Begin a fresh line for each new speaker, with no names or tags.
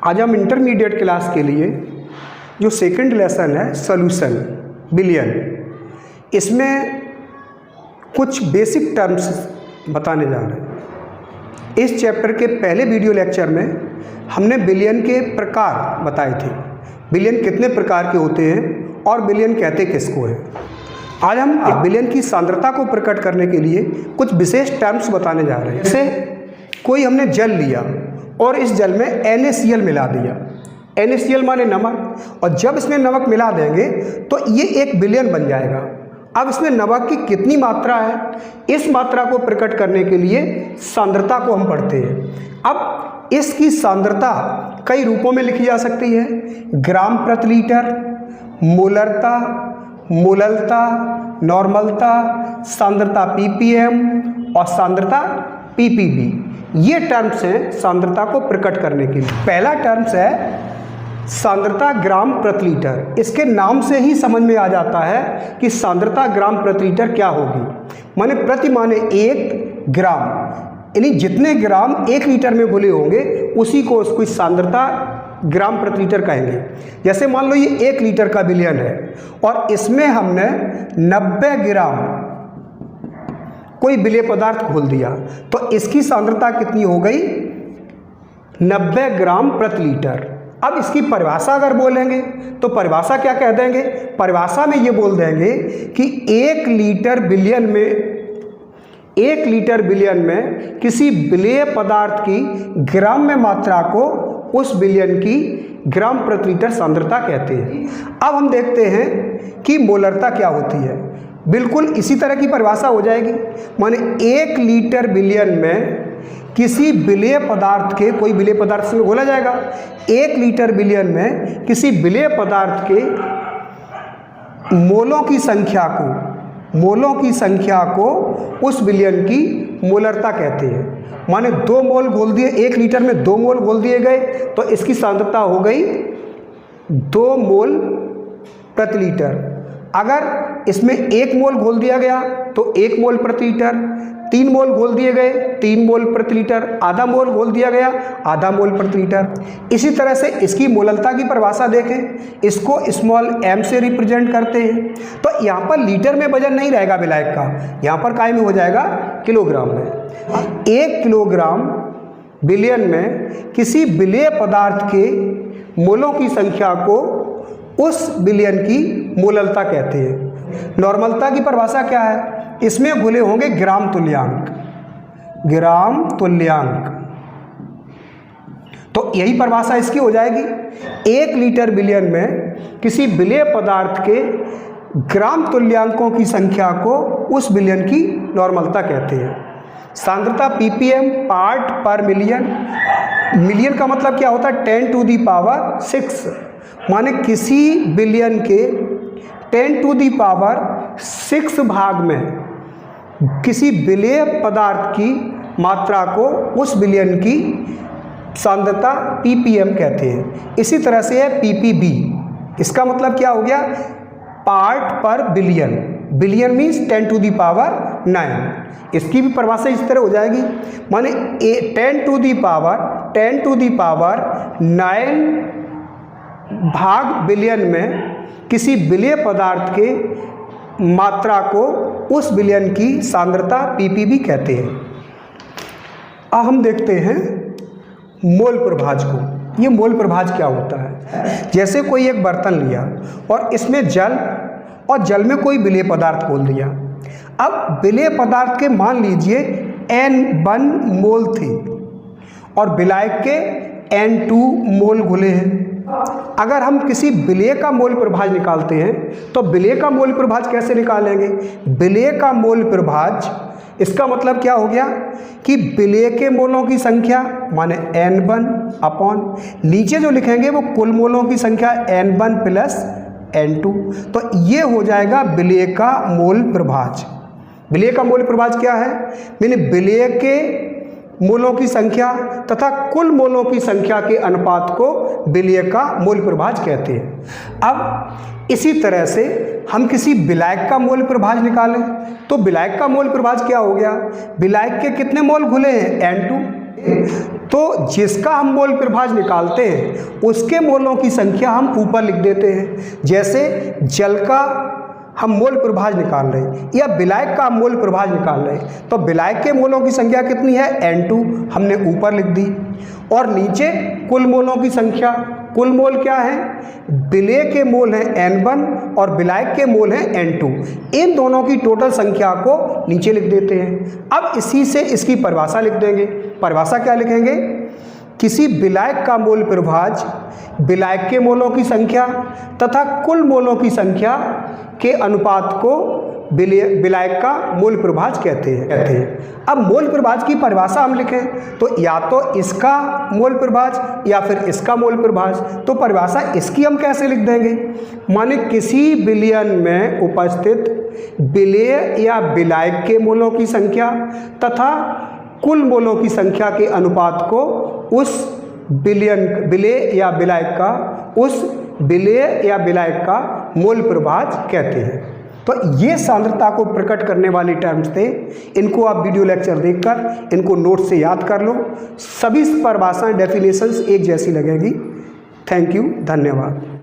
आज हम intermediate class के लिए जो सेकंड लेसन है सॉल्यूशन बिलियन, इसमें कुछ बेसिक टर्म्स बताने जा रहे हैं। इस चैप्टर के पहले वीडियो लेक्चर में हमने बिलियन के प्रकार बताए थे, बिलियन कितने प्रकार के होते हैं और बिलियन कहते किसको हैं। आज हम एक बिलियन की सांद्रता को प्रकट करने के लिए कुछ विशेष टर्म्स बताने जा रहे हैं। जैसे कोई हमने जल लिया और इस जल में NaCl मिला दिया, NaCl माने नमक, और जब इसमें नमक मिला देंगे तो ये एक बिलियन बन जाएगा। अब इसमें नमक की कितनी मात्रा है, इस मात्रा को प्रकट करने के लिए सांद्रता को हम पढ़ते हैं। अब इसकी सांद्रता कई रूपों में लिखी जा सकती है, ग्राम प्रति लीटर, मोलरता, मोललता, नॉर्मलता, सांद्रता ppm और सांद्रता ppb। ये टर्म्स हैं सांद्रता को प्रकट करने के लिए। पहला टर्म्स है सांद्रता ग्राम प्रति लीटर। इसके नाम से ही समझ में आ जाता है कि सांद्रता ग्राम प्रति लीटर क्या होगी। माने प्रति माने 1 ग्राम, यानी जितने ग्राम 1 लीटर में घुले होंगे उसी को उसकी सांद्रता ग्राम प्रति लीटर कहेंगे। जैसे मान लो ये 1 लीटर का बिलियन है और इसमें हमने 90 ग्राम कोई विलेय पदार्थ घोल दिया तो इसकी सांद्रता कितनी हो गई, 90 ग्राम प्रति लीटर। अब इसकी परिभाषा अगर बोलेंगे तो परिभाषा क्या कह देंगे, परिभाषा में ये बोल देंगे कि 1 लीटर बिलियन में किसी विलेय पदार्थ की ग्राम में मात्रा को उस बिलियन की ग्राम प्रति लीटर सांद्रता कहते हैं। अब हम देखते हैं कि मोलरता क्या होती है। बिल्कुल इसी तरह की परिभाषा हो जाएगी। माने 1 लीटर बिलियन में किसी विलेय पदार्थ के, कोई विलेय पदार्थ से बोला जाएगा, 1 लीटर बिलियन में किसी विलेय पदार्थ के मोलों की संख्या को उस बिलियन की मोलरता कहते हैं। माने 2 मोल घोल दिए, 1 लीटर में 2 मोल घोल दिए गए तो इसकी सांद्रता हो गई 2 मोल प्रति लीटर। अगर इसमें 1 मोल घोल दिया गया तो 1 मोल प्रति लीटर, 3 मोल घोल दिए गए 3 मोल प्रति लीटर, आधा मोल घोल दिया गया आधा मोल प्रति लीटर। इसी तरह से इसकी मोललता की परिभाषा देखें, इसको स्मॉल m से रिप्रेजेंट करते हैं। तो यहाँ पर लीटर में वजन नहीं रहेगा विलायक का, यहाँ पर काय में हो जाएगा किलोग्राम में। 1 किलोग्राम बिलियन में किसी विलेय पदार्थ के मोलों की संख्या को उस बिलियन की मोललता कहते हैं। नॉर्मलता की परिभाषा क्या है, इसमें घुले होंगे ग्राम तुल्यांक, तो यही परिभाषा इसकी हो जाएगी। 1 लीटर बिलियन में किसी विलेय पदार्थ के ग्राम तुल्यांकों की संख्या को उस बिलियन की नॉर्मलता कहते हैं। सांद्रता ppm पार्ट पर मिलियन, मिलियन का मतलब क्या होता है 10⁶। माने किसी बिलियन के 10⁶ भाग में किसी विलेय पदार्थ की मात्रा को उस बिलियन की सांद्रता ppm कहते हैं। इसी तरह से है ppb, इसका मतलब क्या हो गया, पार्ट पर बिलियन, बिलियन मीन्स 10⁹। इसकी भी परिभाषा इस तरह हो जाएगी। माने 10⁹ भाग बिलियन में किसी विलेय पदार्थ के मात्रा को उस बिलियन की सांद्रता ppb कहते हैं। अब हम देखते हैं मोल प्रभाज को। ये मोल प्रभाज क्या होता है, जैसे कोई एक बर्तन लिया और इसमें जल और जल में कोई विलेय पदार्थ घोल दिया। अब विलेय पदार्थ के मान लीजिए N1 मोल थे और विलायक के N2 मोल घुले हैं। अगर हम किसी विलेय का मोल प्रभाज निकालते हैं तो विलेय का मोल प्रभाज कैसे निकालेंगे, विलेय का मोल प्रभाज, इसका मतलब क्या हो गया कि विलेय के मोलों की संख्या माने N1 अपॉन नीचे जो लिखेंगे वो कुल मोलों की संख्या N1 प्लस N2। तो ये हो जाएगा विलेय का मोल प्रभाज। विलेय का मोल प्रभाज क्या है, मैंने विलेय के मोलों की संख्या तथा कुल मोलों की संख्या के अनुपात को विलेय का मोल प्रभाज कहते हैं। अब इसी तरह से हम किसी विलायक का मोल प्रभाज निकालें तो विलायक का मोल प्रभाज क्या हो गया, विलायक के कितने मोल घुले हैं N2, तो जिसका हम मोल प्रभाज निकालते हैं उसके मोलों की संख्या हम ऊपर लिख देते हैं। जैसे जल का हम मोल प्रभाज निकाल रहे हैं या विलायक का हम मोल प्रभाज निकाल रहे हैं, तो विलायक के मोलों की संख्या कितनी है, N2 हमने ऊपर लिख दी। और नीचे कुल मोलों की संख्या, कुल मोल क्या है, विलेय के मोल हैं N1 और विलायक के मोल हैं N2। इन दोनों की टोटल संख्या को नीचे लिख देते हैं। अब इसी से इसकी परिभाषा लिख देंगे। परिभाषा क्या लिखेंगे, किसी विलायक का मोल प्रभाज विलायक के मोलों की संख्या तथा कुल मोलों की संख्या के अनुपात को विलायक का मोल प्रभाज कहते हैं। अब मोल प्रभाज की परिभाषा हम लिखें तो या तो इसका मोल प्रभाज या फिर इसका मोल प्रभाज। तो परिभाषा इसकी हम कैसे लिख देंगे, माने किसी विलयन में उपस्थित विलेय या विलायक के मोलों की संख्या तथा कुल मोलों की संख्या के अनुपात को उस विलेय या विलायक का का मोल प्रभाज कहते हैं। तो ये सांद्रता को प्रकट करने वाली टर्म्स थे। इनको आप वीडियो लेक्चर देखकर इनको नोट से याद कर लो। सभी परिभाषाएं डेफिनेशंस एक जैसी लगेगी। थैंक यू, धन्यवाद।